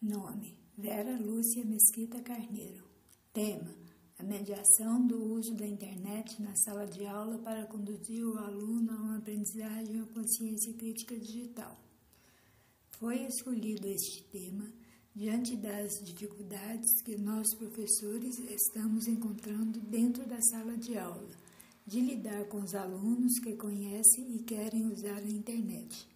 Nome: Vera Lúcia Mesquita Carneiro. Tema: a mediação do uso da internet na sala de aula para conduzir o aluno a uma aprendizagem ou consciência crítica digital. Foi escolhido este tema diante das dificuldades que nós, professores, estamos encontrando dentro da sala de aula, de lidar com os alunos que conhecem e querem usar a internet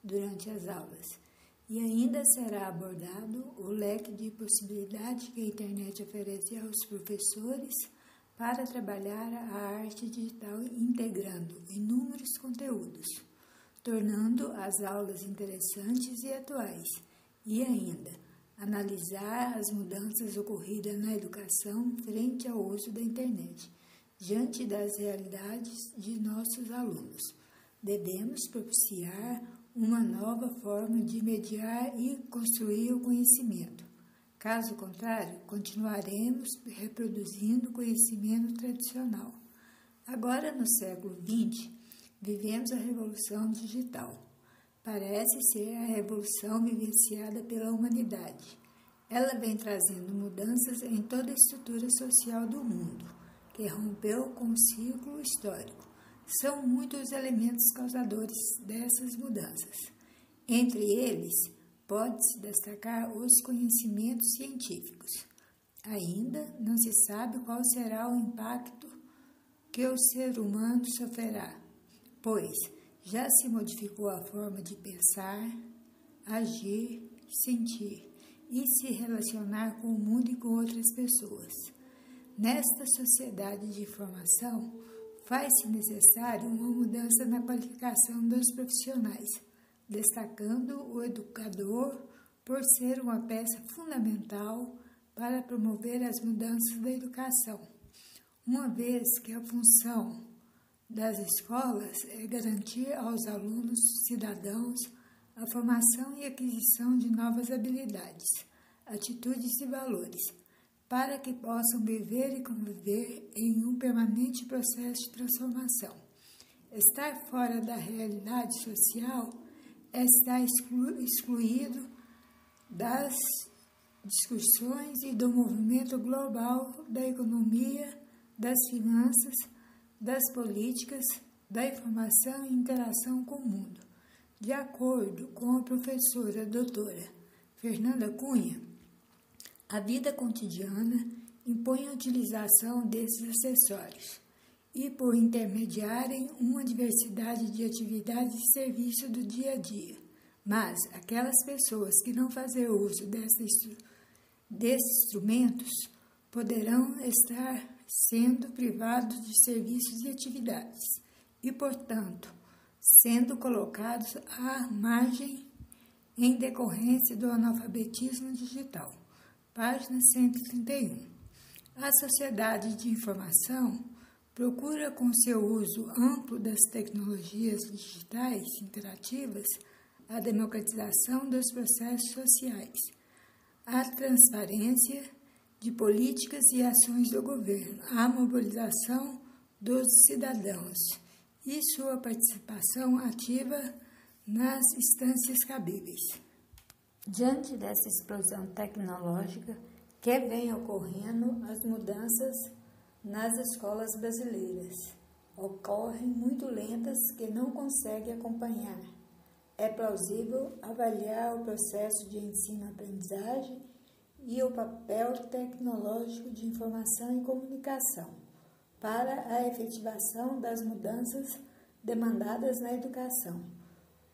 durante as aulas. E ainda será abordado o leque de possibilidades que a internet oferece aos professores para trabalhar a arte digital integrando inúmeros conteúdos, tornando as aulas interessantes e atuais. E ainda, analisar as mudanças ocorridas na educação frente ao uso da internet, diante das realidades de nossos alunos. Devemos propiciar uma nova forma de mediar e construir o conhecimento. Caso contrário, continuaremos reproduzindo o conhecimento tradicional. Agora, no século XX, vivemos a revolução digital. Parece ser a revolução vivenciada pela humanidade. Ela vem trazendo mudanças em toda a estrutura social do mundo, que rompeu com o ciclo histórico. São muitos os elementos causadores dessas mudanças. Entre eles, pode-se destacar os conhecimentos científicos. Ainda não se sabe qual será o impacto que o ser humano sofrerá, pois já se modificou a forma de pensar, agir, sentir e se relacionar com o mundo e com outras pessoas. Nesta sociedade de informação, faz-se necessário uma mudança na qualificação dos profissionais, destacando o educador por ser uma peça fundamental para promover as mudanças da educação, uma vez que a função das escolas é garantir aos alunos cidadãos a formação e aquisição de novas habilidades, atitudes e valores, para que possam viver e conviver em um permanente processo de transformação. Estar fora da realidade social é estar excluído das discussões e do movimento global da economia, das finanças, das políticas, da informação e interação com o mundo. De acordo com a professora doutora Fernanda Cunha, a vida cotidiana impõe a utilização desses acessórios e, por intermediarem uma diversidade de atividades e serviços do dia a dia. Mas aquelas pessoas que não fazem uso desses instrumentos poderão estar sendo privados de serviços e atividades e, portanto, sendo colocados à margem em decorrência do analfabetismo digital. Página 131. A sociedade de informação procura, com seu uso amplo das tecnologias digitais interativas, a democratização dos processos sociais, a transparência de políticas e ações do governo, a mobilização dos cidadãos e sua participação ativa nas instâncias cabíveis. Diante dessa explosão tecnológica que vem ocorrendo, as mudanças nas escolas brasileiras ocorrem muito lentas que não conseguem acompanhar. É plausível avaliar o processo de ensino-aprendizagem e o papel tecnológico de informação e comunicação para a efetivação das mudanças demandadas na educação,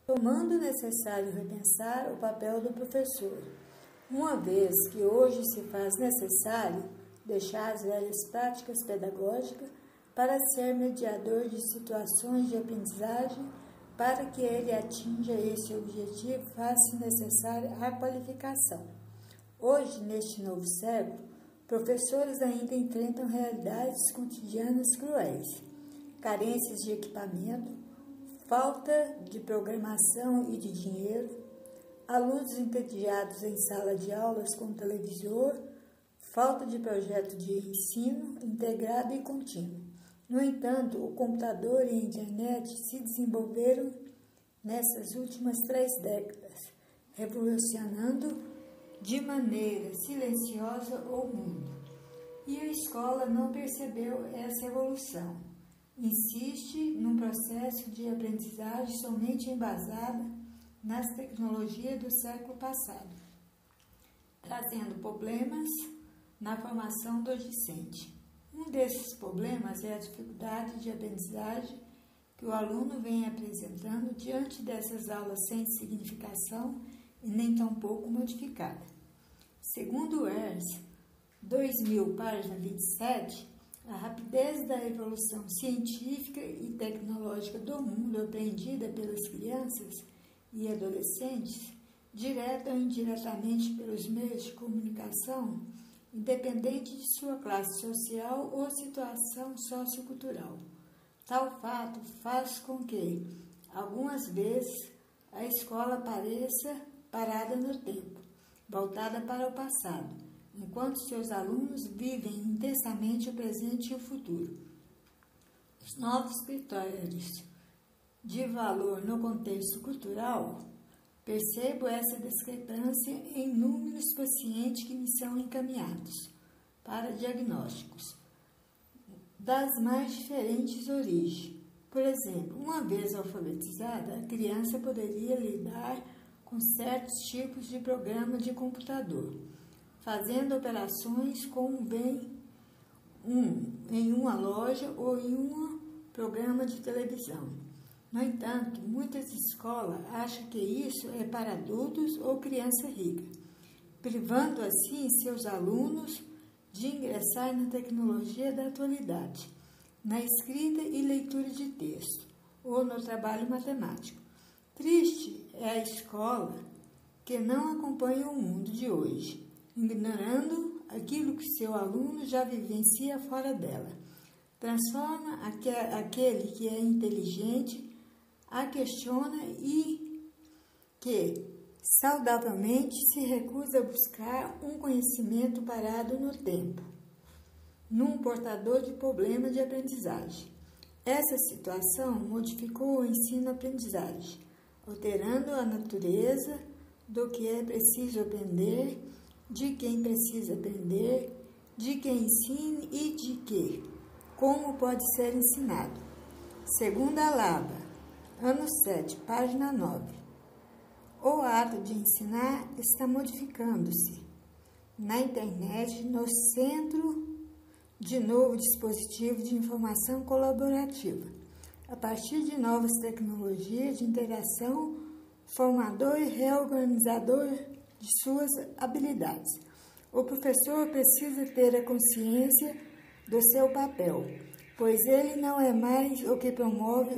tomando necessário repensar o papel do professor, uma vez que hoje se faz necessário deixar as velhas práticas pedagógicas para ser mediador de situações de aprendizagem. Para que ele atinja esse objetivo, faz-se necessária a qualificação. Hoje, neste novo século, professores ainda enfrentam realidades cotidianas cruéis, carências de equipamento, falta de programação e de dinheiro, alunos entediados em sala de aulas com televisor, falta de projeto de ensino integrado e contínuo. No entanto, o computador e a internet se desenvolveram nessas últimas 3 décadas, revolucionando de maneira silenciosa o mundo. E a escola não percebeu essa evolução. Insiste num processo de aprendizagem somente embasada nas tecnologias do século passado, trazendo problemas na formação do discente. Um desses problemas é a dificuldade de aprendizagem que o aluno vem apresentando diante dessas aulas sem significação e nem tampouco modificada. Segundo o ERS 2000, página 27, a rapidez da evolução científica e tecnológica do mundo apreendida pelas crianças e adolescentes, direta ou indiretamente pelos meios de comunicação, independente de sua classe social ou situação sociocultural. Tal fato faz com que, algumas vezes, a escola pareça parada no tempo, voltada para o passado, enquanto seus alunos vivem intensamente o presente e o futuro. Os novos critérios de valor no contexto cultural, percebo essa discrepância em números pacientes que me são encaminhados para diagnósticos das mais diferentes origens. Por exemplo, uma vez alfabetizada, a criança poderia lidar com certos tipos de programa de computador, fazendo operações como vem em uma loja ou em um programa de televisão. No entanto, muitas escolas acham que isso é para adultos ou criança rica, privando assim seus alunos de ingressar na tecnologia da atualidade, na escrita e leitura de texto, ou no trabalho matemático. Triste é a escola que não acompanha o mundo de hoje, ignorando aquilo que seu aluno já vivencia fora dela. Transforma aquele que é inteligente, a questiona e que saudavelmente se recusa a buscar um conhecimento parado no tempo, num portador de problema de aprendizagem. Essa situação modificou o ensino-aprendizagem, alterando a natureza do que é preciso aprender, de quem precisa aprender, de quem ensine e de que, como pode ser ensinado. Segundo a Laba, ano 7, página 9. O ato de ensinar está modificando-se na internet no centro de novo dispositivo de informação colaborativa, a partir de novas tecnologias de interação, formador e reorganizador de suas habilidades. O professor precisa ter a consciência do seu papel, pois ele não é mais o que promove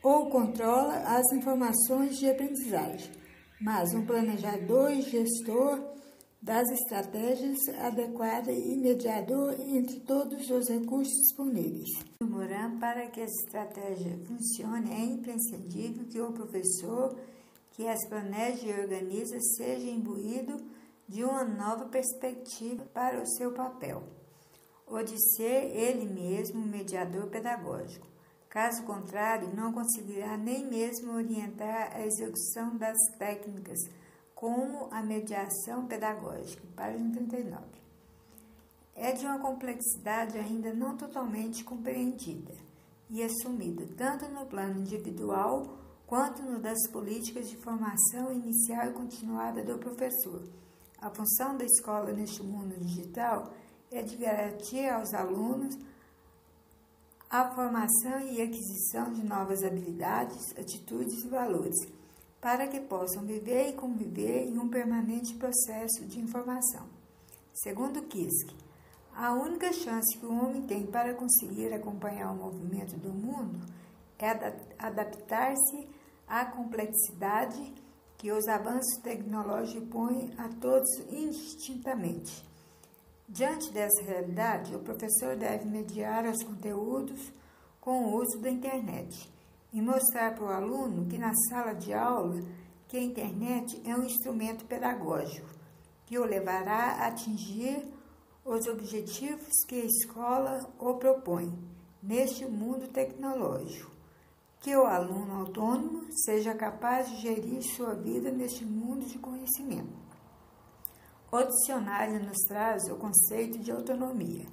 ou controla as informações de aprendizagem, mas um planejador e gestor das estratégias adequadas e mediador entre todos os recursos disponíveis. Moran, para que essa estratégia funcione, é imprescindível que o professor que as planeja e organiza seja imbuído de uma nova perspectiva para o seu papel, ou de ser ele mesmo um mediador pedagógico. Caso contrário, não conseguirá nem mesmo orientar a execução das técnicas, como a mediação pedagógica, página 39. É de uma complexidade ainda não totalmente compreendida e assumida, tanto no plano individual quanto no das políticas de formação inicial e continuada do professor. A função da escola neste mundo digital é de garantir aos alunos a formação e aquisição de novas habilidades, atitudes e valores, para que possam viver e conviver em um permanente processo de informação. Segundo Kiske, a única chance que o homem tem para conseguir acompanhar o movimento do mundo é adaptar-se à complexidade que os avanços tecnológicos põem a todos indistintamente. Diante dessa realidade, o professor deve mediar os conteúdos com o uso da internet e mostrar para o aluno que na sala de aula que a internet é um instrumento pedagógico que o levará a atingir os objetivos que a escola o propõe neste mundo tecnológico, que o aluno autônomo seja capaz de gerir sua vida neste mundo de conhecimento. O dicionário nos traz o conceito de autonomia.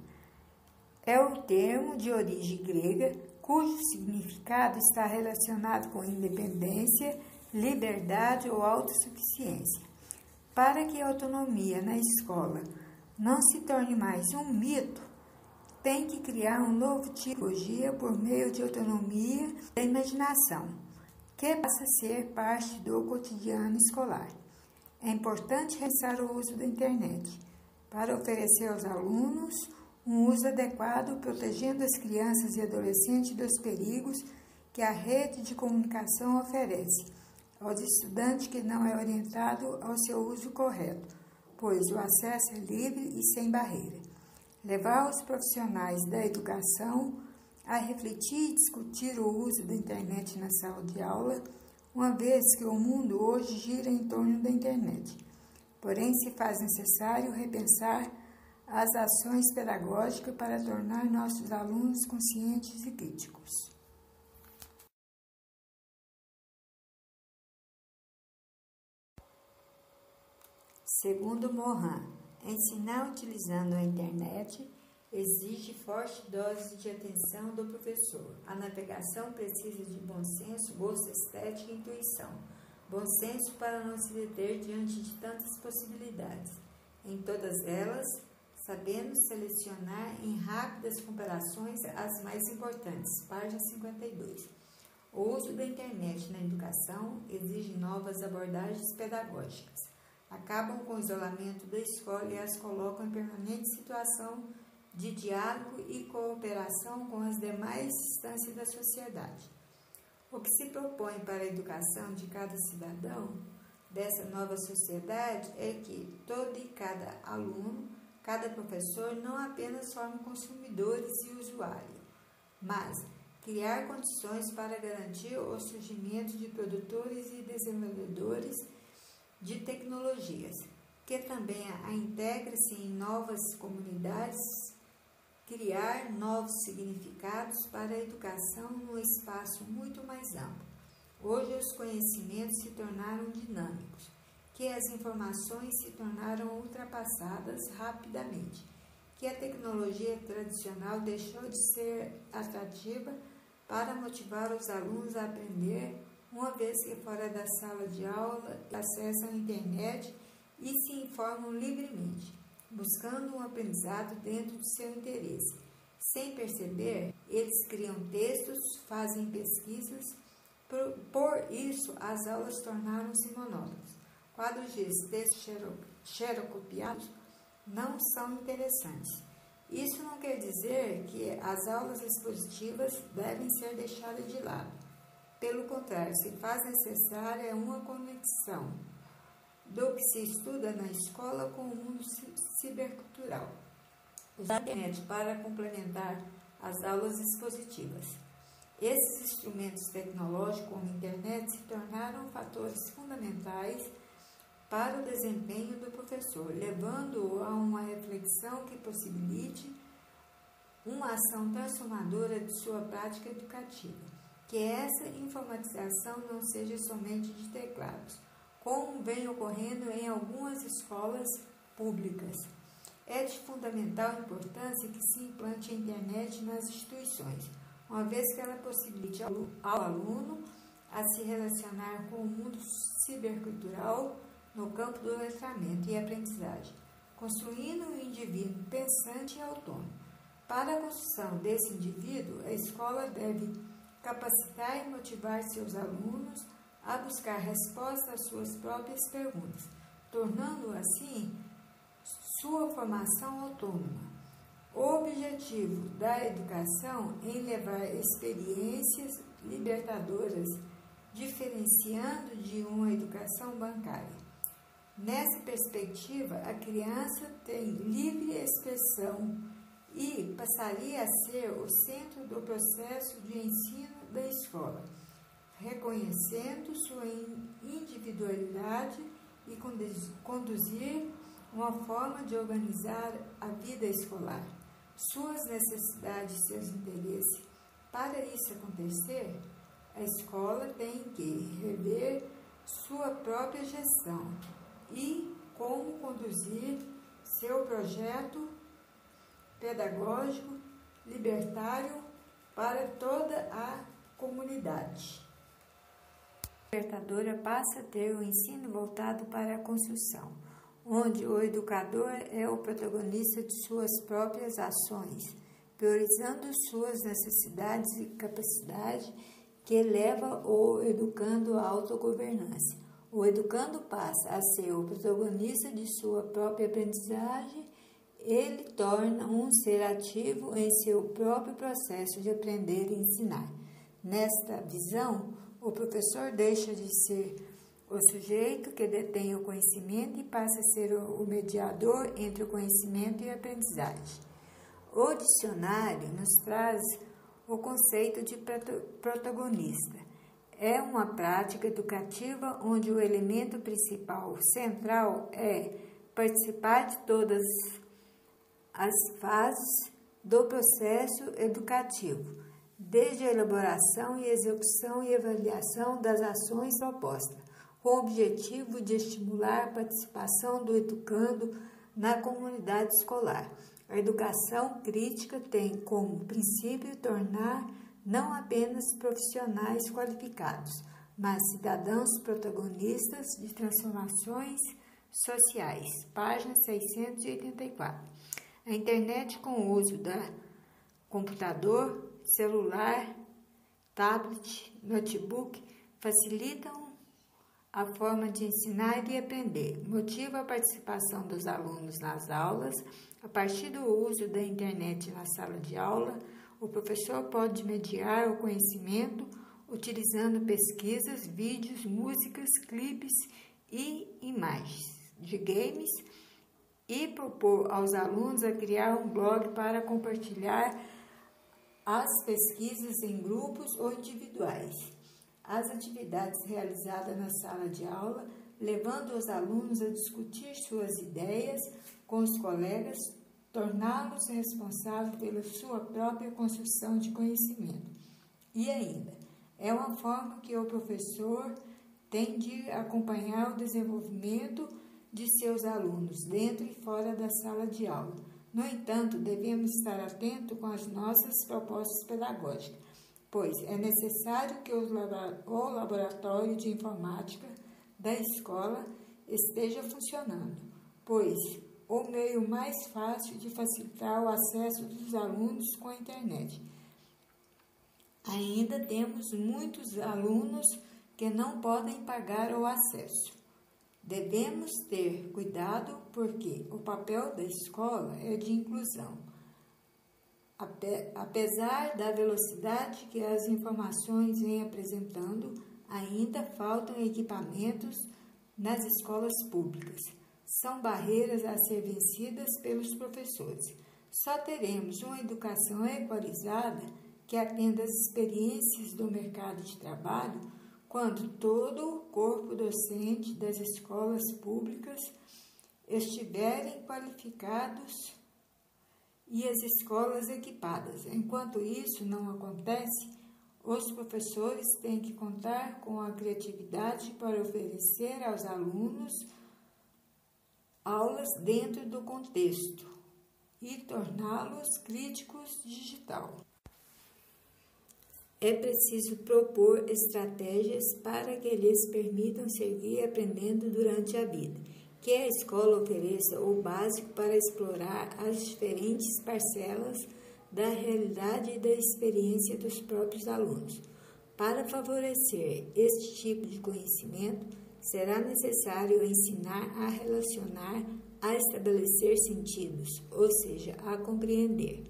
É o termo de origem grega, cujo significado está relacionado com independência, liberdade ou autossuficiência. Para que a autonomia na escola não se torne mais um mito, tem que criar um novo tipo de pedagogia por meio de autonomia da imaginação, que passa a ser parte do cotidiano escolar. É importante pensar o uso da internet para oferecer aos alunos um uso adequado, protegendo as crianças e adolescentes dos perigos que a rede de comunicação oferece aos estudantes que não é orientado ao seu uso correto, pois o acesso é livre e sem barreira. Levar os profissionais da educação a refletir e discutir o uso da internet na sala de aula, uma vez que o mundo hoje gira em torno da internet. Porém, se faz necessário repensar as ações pedagógicas para tornar nossos alunos conscientes e críticos. Segundo Mohan, ensinar utilizando a internet exige forte dose de atenção do professor. A navegação precisa de bom senso, gosto estético e intuição. Bom senso para não se deter diante de tantas possibilidades. Em todas elas, sabendo selecionar em rápidas comparações as mais importantes. Página 52. O uso da internet na educação exige novas abordagens pedagógicas. Acabam com o isolamento da escola e as colocam em permanente situação de diálogo e cooperação com as demais instâncias da sociedade. O que se propõe para a educação de cada cidadão dessa nova sociedade é que todo e cada aluno, cada professor não apenas forme consumidores e usuários, mas criar condições para garantir o surgimento de produtores e desenvolvedores de tecnologias, que também a integra-se em novas comunidades, criar novos significados para a educação num espaço muito mais amplo. Hoje os conhecimentos se tornaram dinâmicos, que as informações se tornaram ultrapassadas rapidamente, que a tecnologia tradicional deixou de ser atrativa para motivar os alunos a aprender, uma vez que fora da sala de aula acessam a internet e se informam livremente, buscando um aprendizado dentro do seu interesse. Sem perceber, eles criam textos, fazem pesquisas, por isso as aulas tornaram-se monótonas. Quadros de textos xerocopiados não são interessantes. Isso não quer dizer que as aulas expositivas devem ser deixadas de lado. Pelo contrário, se faz necessária uma conexão do que se estuda na escola com o mundo cibercultural. Usar a internet para complementar as aulas expositivas. Esses instrumentos tecnológicos, como a internet, se tornaram fatores fundamentais para o desempenho do professor, levando-o a uma reflexão que possibilite uma ação transformadora de sua prática educativa. Que essa informatização não seja somente de teclados, como vem ocorrendo em algumas escolas públicas. É de fundamental importância que se implante a internet nas instituições, uma vez que ela possibilite ao aluno a se relacionar com o mundo cibercultural no campo do letramento e aprendizagem, construindo um indivíduo pensante e autônomo. Para a construção desse indivíduo, a escola deve capacitar e motivar seus alunos a buscar respostas às suas próprias perguntas, tornando assim sua formação autônoma. O objetivo da educação é levar experiências libertadoras, diferenciando de uma educação bancária. Nessa perspectiva, a criança tem livre expressão e passaria a ser o centro do processo de ensino da escola, reconhecendo sua individualidade e conduzir uma forma de organizar a vida escolar, suas necessidades e seus interesses. Para isso acontecer, A escola tem que rever sua própria gestão e como conduzir seu projeto pedagógico libertário para toda a comunidade. A libertadora passa a ter o ensino voltado para a construção, onde o educador é o protagonista de suas próprias ações, priorizando suas necessidades e capacidade, que eleva o educando à autogovernança. O educando passa a ser o protagonista de sua própria aprendizagem, ele torna um ser ativo em seu próprio processo de aprender e ensinar. Nesta visão, o professor deixa de ser o sujeito que detém o conhecimento e passa a ser o mediador entre o conhecimento e a aprendizagem. O dicionário nos traz o conceito de protagonista. É uma prática educativa onde o elemento principal, central, é participar de todas as fases do processo educativo, desde a elaboração e execução e avaliação das ações propostas, com o objetivo de estimular a participação do educando na comunidade escolar. A educação crítica tem como princípio tornar não apenas profissionais qualificados, mas cidadãos protagonistas de transformações sociais. Página 684. A internet, com o uso da computador, celular, tablet, notebook, facilitam a forma de ensinar e aprender, motiva a participação dos alunos nas aulas. A partir do uso da internet na sala de aula, o professor pode mediar o conhecimento utilizando pesquisas, vídeos, músicas, clipes e imagens de games e propor aos alunos a criar um blog para compartilhar as pesquisas em grupos ou individuais. As atividades realizadas na sala de aula, levando os alunos a discutir suas ideias com os colegas, torná-los responsáveis pela sua própria construção de conhecimento. E ainda, é uma forma que o professor tem de acompanhar o desenvolvimento de seus alunos dentro e fora da sala de aula. No entanto, devemos estar atentos com as nossas propostas pedagógicas, pois é necessário que o laboratório de informática da escola esteja funcionando, pois o meio mais fácil de facilitar o acesso dos alunos com a internet. Ainda temos muitos alunos que não podem pagar o acesso. Devemos ter cuidado porque o papel da escola é de inclusão. Apesar da velocidade que as informações vêm apresentando, ainda faltam equipamentos nas escolas públicas. São barreiras a ser vencidas pelos professores. Só teremos uma educação equalizada que atenda às experiências do mercado de trabalho quando todo o corpo docente das escolas públicas estiverem qualificados e as escolas equipadas. Enquanto isso não acontece, os professores têm que contar com a criatividade para oferecer aos alunos aulas dentro do contexto e torná-los críticos digital. É preciso propor estratégias para que lhes permitam seguir aprendendo durante a vida, que a escola ofereça o básico para explorar as diferentes parcelas da realidade e da experiência dos próprios alunos. Para favorecer este tipo de conhecimento, será necessário ensinar a relacionar, a estabelecer sentidos, ou seja, a compreender.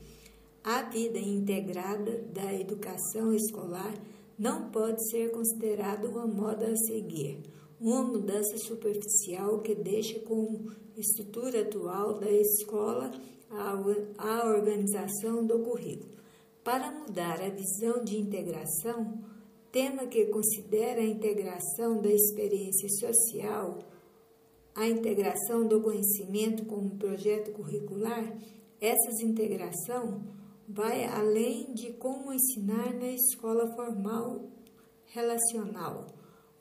A vida integrada da educação escolar não pode ser considerada uma moda a seguir, uma mudança superficial que deixa como estrutura atual da escola a organização do currículo. Para mudar a visão de integração, tema que considera a integração da experiência social, a integração do conhecimento como projeto curricular, essa integração vai além de como ensinar na escola formal relacional,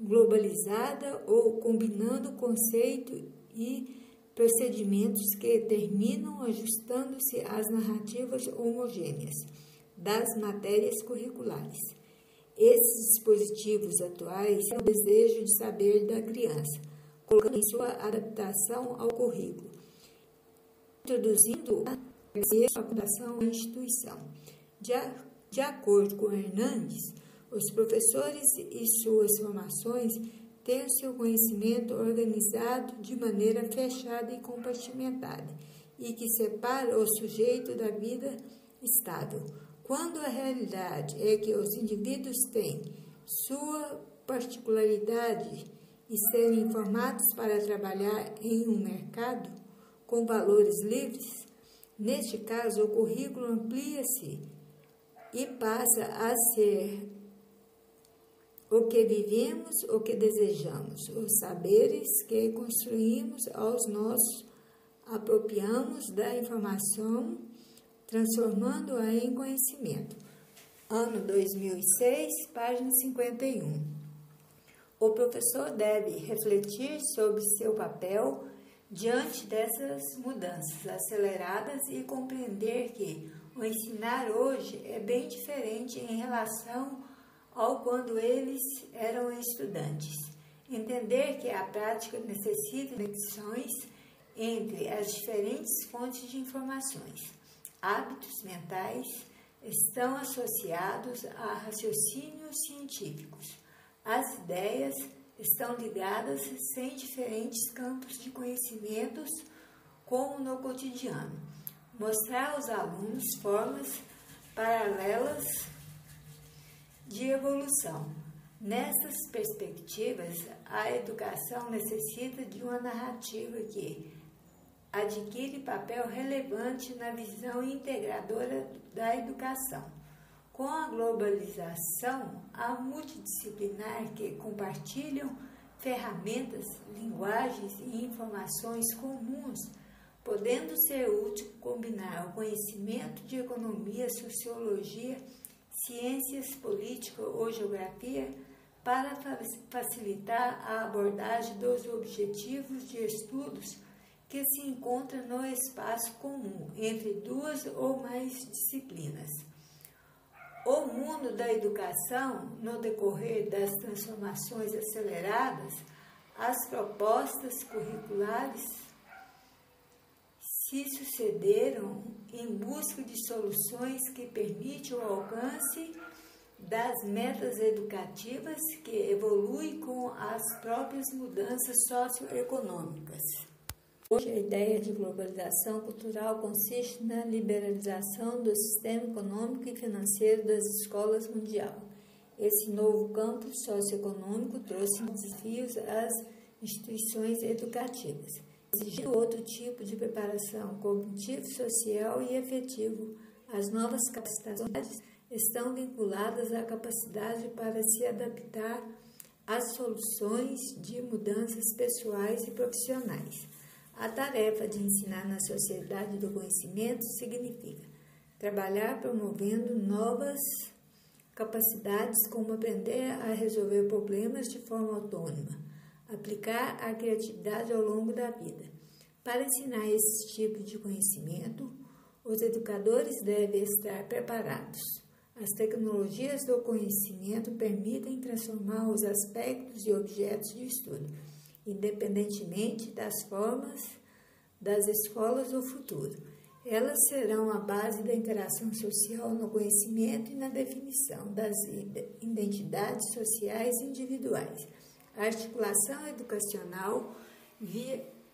globalizada ou combinando conceito e procedimentos que terminam ajustando-se às narrativas homogêneas das matérias curriculares. Esses dispositivos atuais são o desejo de saber da criança, colocando em sua adaptação ao currículo, introduzindo a adaptação à instituição. De acordo com Hernandes, os professores e suas formações têm o seu conhecimento organizado de maneira fechada e compartimentada e que separa o sujeito da vida estável, quando a realidade é que os indivíduos têm sua particularidade e serem informados para trabalhar em um mercado com valores livres. Neste caso, o currículo amplia-se e passa a ser o que vivemos, o que desejamos, os saberes que construímos aos nossos, apropriamos da informação, transformando-a em conhecimento. Ano 2006, página 51. O professor deve refletir sobre seu papel diante dessas mudanças aceleradas e compreender que o ensinar hoje é bem diferente em relação ao quando eles eram estudantes. Entender que a prática necessita de conexões entre as diferentes fontes de informações. Hábitos mentais estão associados a raciocínios científicos. As ideias estão ligadas em diferentes campos de conhecimentos, como no cotidiano. Mostrar aos alunos formas paralelas de evolução. Nessas perspectivas, a educação necessita de uma narrativa que adquire papel relevante na visão integradora da educação. Com a globalização, a multidisciplinar que compartilham ferramentas, linguagens e informações comuns, podendo ser útil combinar o conhecimento de economia, sociologia, ciências, política ou geografia para facilitar a abordagem dos objetivos de estudos que se encontram no espaço comum entre duas ou mais disciplinas. O mundo da educação, no decorrer das transformações aceleradas, as propostas curriculares se sucederam em busca de soluções que permitem o alcance das metas educativas que evoluem com as próprias mudanças socioeconômicas. Hoje, a ideia de globalização cultural consiste na liberalização do sistema econômico e financeiro das escolas mundial. Esse novo campo socioeconômico trouxe desafios às instituições educativas, exigindo outro tipo de preparação cognitivo, social e efetivo. As novas capacitações estão vinculadas à capacidade para se adaptar às soluções de mudanças pessoais e profissionais. A tarefa de ensinar na sociedade do conhecimento significa trabalhar promovendo novas capacidades, como aprender a resolver problemas de forma autônoma, aplicar a criatividade ao longo da vida. Para ensinar esse tipo de conhecimento, os educadores devem estar preparados. As tecnologias do conhecimento permitem transformar os aspectos e objetos de estudo, independentemente das formas das escolas do futuro. Elas serão a base da interação social no conhecimento e na definição das identidades sociais individuais. A articulação educacional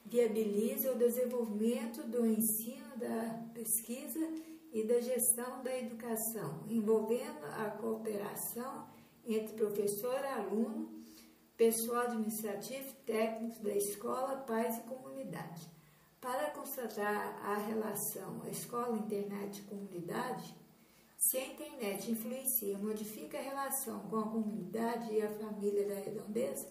viabiliza o desenvolvimento do ensino, da pesquisa e da gestão da educação, envolvendo a cooperação entre professor e aluno, pessoal administrativo e técnico da escola, pais e comunidade. Para constatar a relação escola, internet e comunidade, se a internet influencia, modifica a relação com a comunidade e a família da redondeza,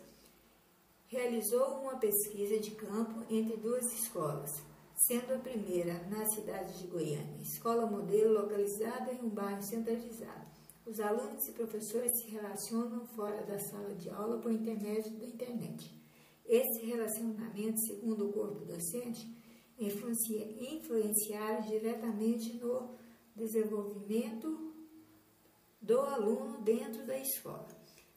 realizou uma pesquisa de campo entre duas escolas, sendo a primeira na cidade de Goiânia, escola modelo localizada em um bairro centralizado. Os alunos e professores se relacionam fora da sala de aula por intermédio da internet. Esse relacionamento, segundo o corpo docente, influenciaram diretamente no desenvolvimento do aluno dentro da escola.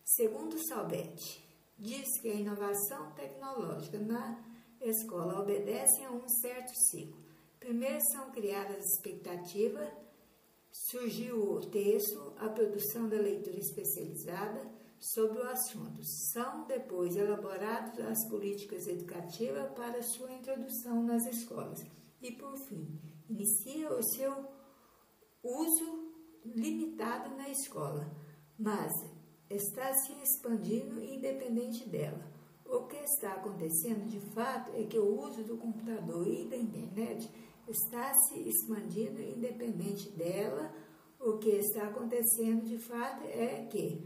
Segundo Salvetti, diz que a inovação tecnológica na escola obedece a um certo ciclo. Primeiro são criadas expectativas, surgiu o texto, a produção da leitura especializada sobre o assunto. São depois elaboradas as políticas educativas para sua introdução nas escolas. E, por fim, inicia o seu uso limitado na escola, mas está se expandindo independente dela. O que está acontecendo de fato é que o uso do computador e da internet está se expandindo independente dela. O que está acontecendo de fato é que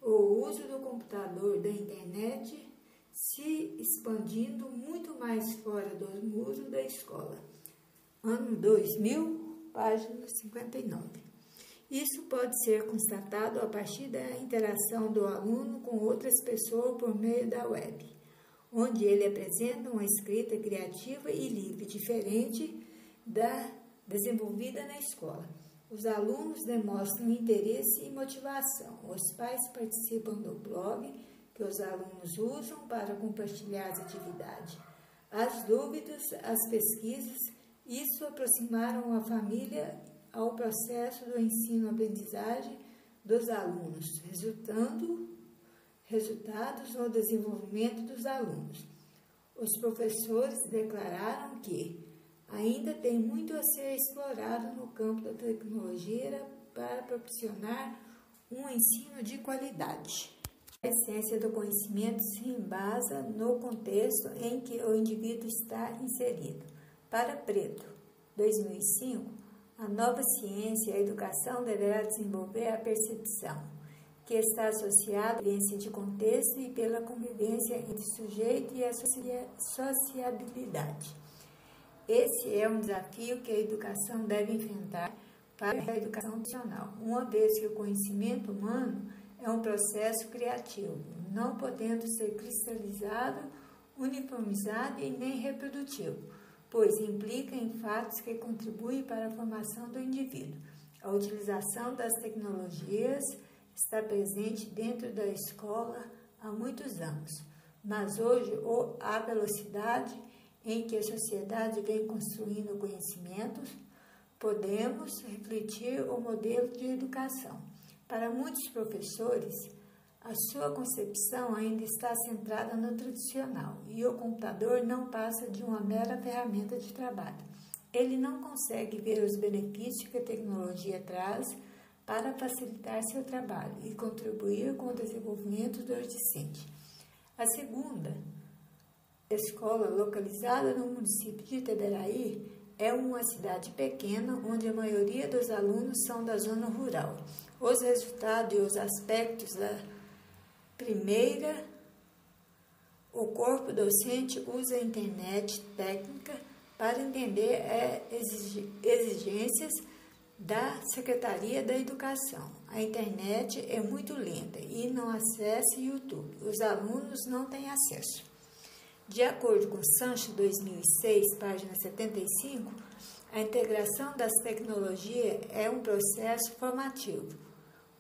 o uso do computador e da internet se expandindo muito mais fora dos muros da escola. Ano 2000, página 59. Isso pode ser constatado a partir da interação do aluno com outras pessoas por meio da web, onde ele apresenta uma escrita criativa e livre, diferente da desenvolvida na escola. Os alunos demonstram interesse e motivação. Os pais participam do blog que os alunos usam para compartilhar as atividades. As dúvidas, as pesquisas, isso aproximaram a família ao processo do ensino-aprendizagem dos alunos, resultados no desenvolvimento dos alunos. Os professores declararam que ainda tem muito a ser explorado no campo da tecnologia para proporcionar um ensino de qualidade. A essência do conhecimento se embasa no contexto em que o indivíduo está inserido. Para Preto, 2005, a nova ciência e a educação deverá desenvolver a percepção, que está associada à experiência de contexto e pela convivência entre o sujeito e a sociabilidade. Esse é um desafio que a educação deve enfrentar para a educação tradicional, uma vez que o conhecimento humano é um processo criativo, não podendo ser cristalizado, uniformizado e nem reprodutivo, pois implica em fatos que contribuem para a formação do indivíduo. A utilização das tecnologias está presente dentro da escola há muitos anos, mas hoje a velocidade em que a sociedade vem construindo conhecimentos, podemos refletir o modelo de educação. Para muitos professores, a sua concepção ainda está centrada no tradicional e o computador não passa de uma mera ferramenta de trabalho. Ele não consegue ver os benefícios que a tecnologia traz para facilitar seu trabalho e contribuir com o desenvolvimento do discente. A segunda escola, localizada no município de Itaberaí, é uma cidade pequena onde a maioria dos alunos são da zona rural. Os resultados e os aspectos da primeira, o corpo docente usa a internet técnica para entender as exigências da Secretaria da Educação. A internet é muito lenta e não acessa YouTube. Os alunos não têm acesso. De acordo com Sancho, 2006, página 75, a integração das tecnologias é um processo formativo.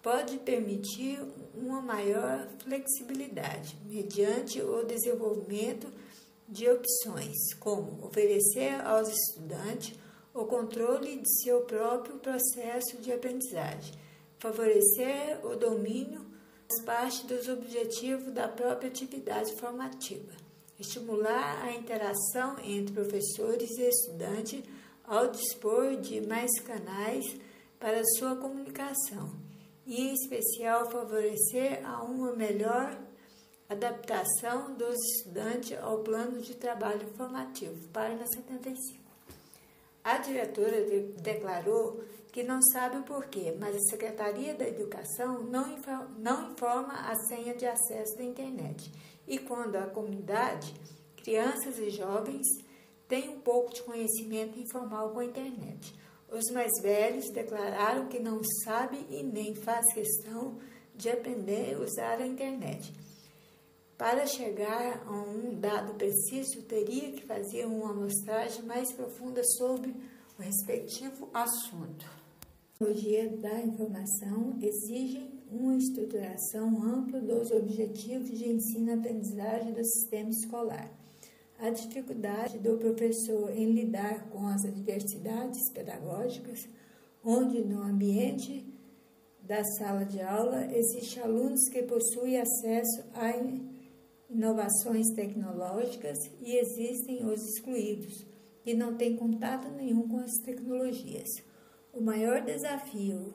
Pode permitir uma maior flexibilidade, mediante o desenvolvimento de opções, como oferecer aos estudantes o controle de seu próprio processo de aprendizagem, favorecer o domínio das partes dos objetivos da própria atividade formativa, estimular a interação entre professores e estudantes ao dispor de mais canais para sua comunicação, e, em especial, favorecer a uma melhor adaptação dos estudantes ao plano de trabalho formativo. Página 75. A diretora declarou que não sabe o porquê, mas a Secretaria da Educação não informa a senha de acesso da internet. E quando a comunidade, crianças e jovens, têm um pouco de conhecimento informal com a internet. Os mais velhos declararam que não sabe e nem faz questão de aprender a usar a internet. Para chegar a um dado preciso, teria que fazer uma amostragem mais profunda sobre o respectivo assunto. A tecnologia da informação exige uma estruturação ampla dos objetivos de ensino-aprendizagem do sistema escolar. A dificuldade do professor em lidar com as adversidades pedagógicas, onde no ambiente da sala de aula existem alunos que possuem acesso a inovações tecnológicas e existem os excluídos, que não têm contato nenhum com as tecnologias. O maior desafio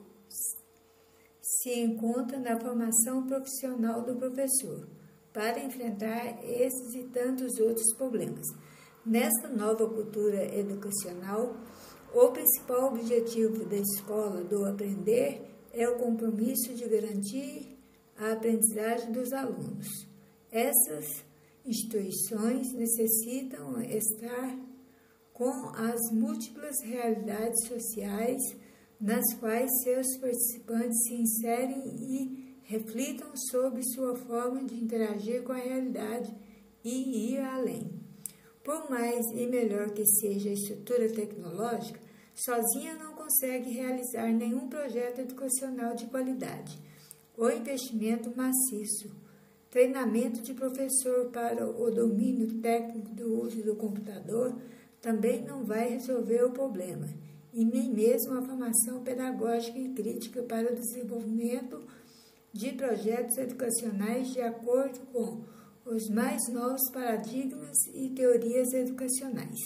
se encontra na formação profissional do professor, para enfrentar esses e tantos outros problemas. Nesta nova cultura educacional, o principal objetivo da escola do aprender é o compromisso de garantir a aprendizagem dos alunos. Essas instituições necessitam estar com as múltiplas realidades sociais nas quais seus participantes se inserem e reflitam sobre sua forma de interagir com a realidade e ir além. Por mais e melhor que seja a estrutura tecnológica, sozinha não consegue realizar nenhum projeto educacional de qualidade. O investimento maciço, treinamento de professor para o domínio técnico do uso do computador também não vai resolver o problema, e nem mesmo a formação pedagógica e crítica para o desenvolvimento de projetos educacionais de acordo com os mais novos paradigmas e teorias educacionais.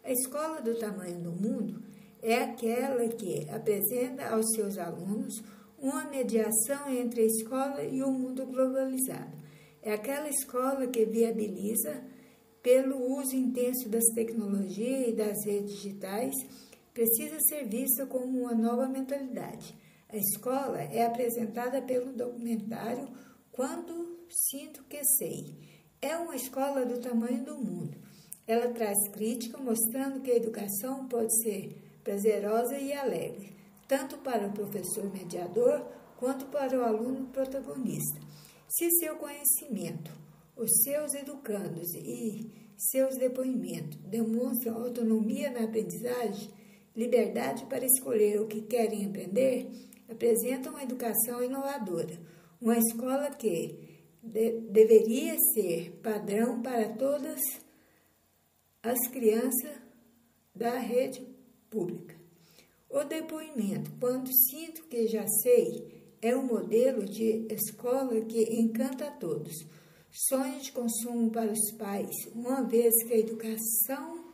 A escola do tamanho do mundo é aquela que apresenta aos seus alunos uma mediação entre a escola e o mundo globalizado. É aquela escola que viabiliza, pelo uso intenso das tecnologias e das redes digitais, precisa ser vista como uma nova mentalidade. A escola é apresentada pelo documentário Quando Sinto Que Sei. É uma escola do tamanho do mundo. Ela traz crítica mostrando que a educação pode ser prazerosa e alegre, tanto para o professor mediador quanto para o aluno protagonista. Se seu conhecimento, os seus educandos e seus depoimentos demonstram autonomia na aprendizagem, liberdade para escolher o que querem aprender, apresentam uma educação inovadora, uma escola que deveria ser padrão para todas as crianças da rede pública. O depoimento, quando sinto que já sei, é um modelo de escola que encanta a todos. Sonho de consumo para os pais, uma vez que a educação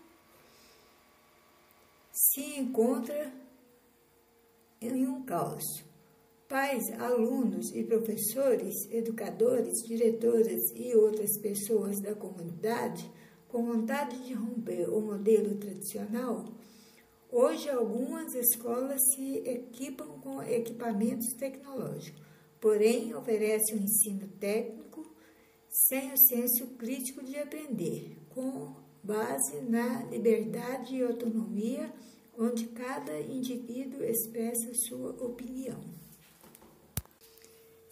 se encontra em um caos. Pais, alunos e professores, educadores, diretoras e outras pessoas da comunidade, com vontade de romper o modelo tradicional, hoje algumas escolas se equipam com equipamentos tecnológicos, porém oferecem um ensino técnico sem o senso crítico de aprender, com base na liberdade e autonomia, onde cada indivíduo expressa sua opinião.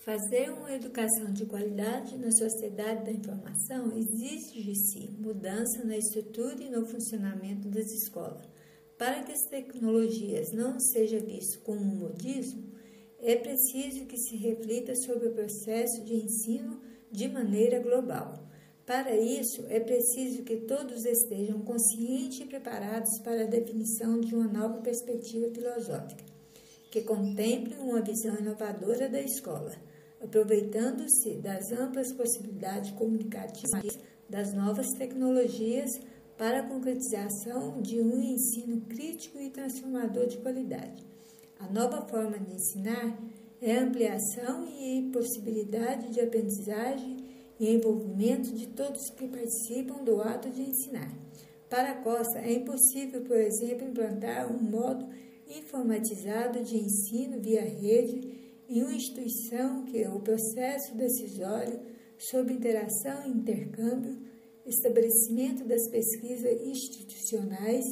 Fazer uma educação de qualidade na sociedade da informação exige-se mudança na estrutura e no funcionamento das escolas. Para que as tecnologias não sejam vistas como um modismo, é preciso que se reflita sobre o processo de ensino de maneira global. Para isso, é preciso que todos estejam conscientes e preparados para a definição de uma nova perspectiva filosófica, que contemple uma visão inovadora da escola, aproveitando-se das amplas possibilidades comunicativas das novas tecnologias para a concretização de um ensino crítico e transformador de qualidade. A nova forma de ensinar é a ampliação e possibilidade de aprendizagem e envolvimento de todos que participam do ato de ensinar. Para a Costa, é impossível, por exemplo, implantar um modo informatizado de ensino via rede em uma instituição que o processo decisório sobre interação e intercâmbio, estabelecimento das pesquisas institucionais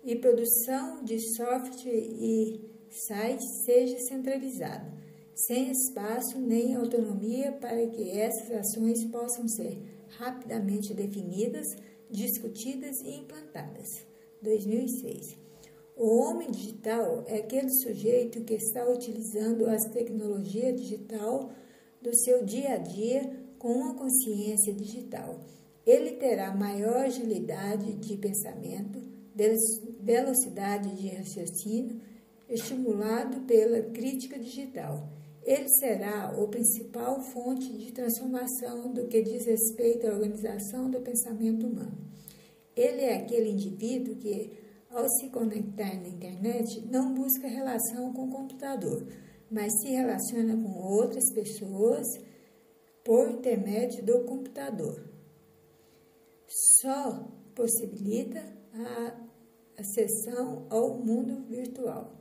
e produção de software e sites seja centralizada, sem espaço nem autonomia para que essas ações possam ser rapidamente definidas, discutidas e implantadas. 2006. O homem digital é aquele sujeito que está utilizando as tecnologias digital do seu dia a dia com uma consciência digital. Ele terá maior agilidade de pensamento, velocidade de raciocínio, estimulado pela crítica digital. Ele será a principal fonte de transformação do que diz respeito à organização do pensamento humano. Ele é aquele indivíduo que, ao se conectar na internet, não busca relação com o computador, mas se relaciona com outras pessoas por intermédio do computador. Só possibilita a acessão ao mundo virtual.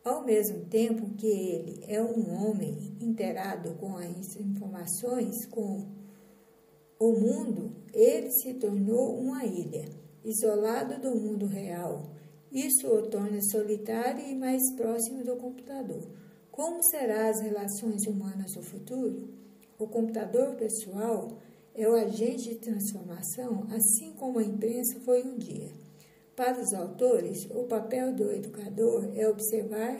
Ao mesmo tempo que ele é um homem inteirado com as informações, com o mundo, ele se tornou uma ilha, isolado do mundo real. Isso o torna solitário e mais próximo do computador. Como serão as relações humanas no futuro? O computador pessoal é o agente de transformação, assim como a imprensa foi um dia. Para os autores, o papel do educador é observar,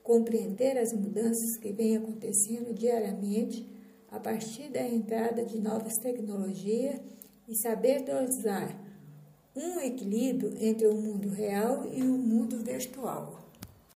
compreender as mudanças que vêm acontecendo diariamente a partir da entrada de novas tecnologias e saber dosar um equilíbrio entre o mundo real e o mundo virtual.